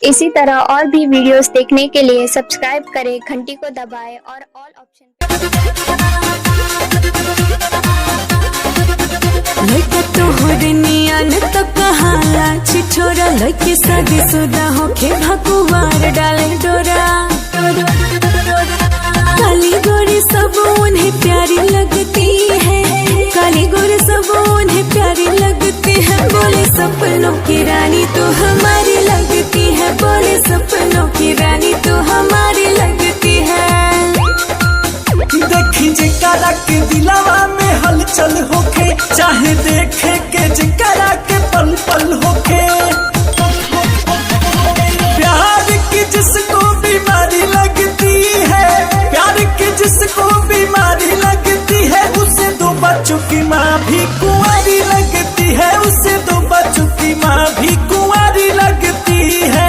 इसी तरह और भी वीडियोस देखने के लिए सब्सक्राइब करें, घंटी को दबाएं और ऑल ऑप्शन। लइका तोहर नियन त कहाला छिछोरा, लइके शादीशुदा होके भगवान डाले डोरा। काली गोरी सब उन्हें प्यारी लगती है, काली गोरी सब उन्हें प्यारी लगती है। बोले सपनों की रानी तो हमारी लगती है, बोले सपनों की रानी तो हमारी लगती है। देखी जिकरा के दिलवा में हलचल होके, चाहे देखे के जिकरा के पल पल होके। प्यार की जिसको बीमारी लगती है, प्यार की जिसको बीमारी लगती है, उसे दो बच्चों की माँ भी कुंवारी लगती है, उसे दो बच्चों की माँ भी कुंवारी लगती है।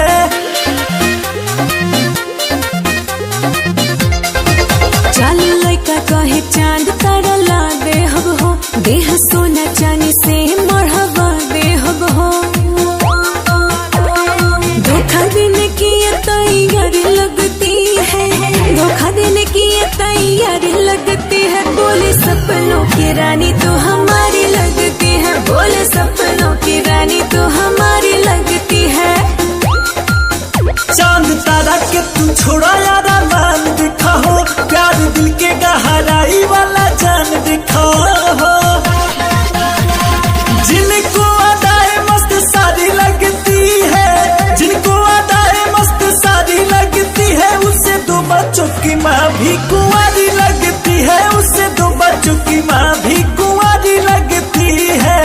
कहे चांद तारा ला दे हब हो, देह सोना चांदी से मढ़वा दे हब हो। धोखा देने की ये तैयारी लगती है, धोखा देने की ये तैयारी लगती है। बोले सपनों की रानी तो हमारी लगती है, बोले सपनों की रानी तो हमारी लगती है। चांद तारा के तू छोड़ा यारा मान दिखा हो, प्यार दिल के गहराई वाला जान दिखा हो। जिनको अदाए मस्त सारी लगती है, जिनको अदाए मस्त सारी लगती है, उससे दो बच्चों की माँ भी कुंवारी लगती है, उससे दो बच्चों की माँ भी कुंवारी लगती है।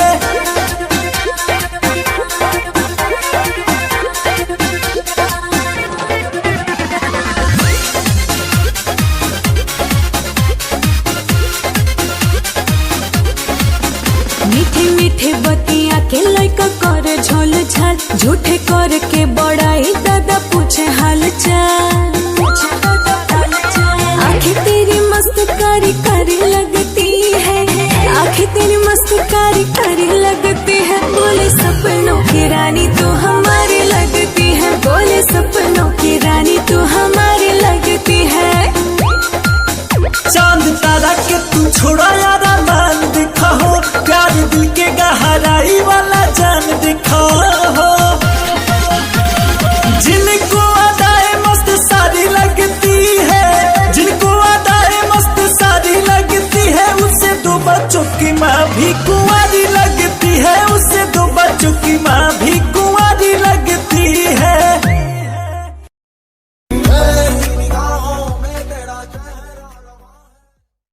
मीठे मीठे बतिया के लइका करे झोल झाल, झूठे कर के बड़ाई दादा पूछे हाल चाल।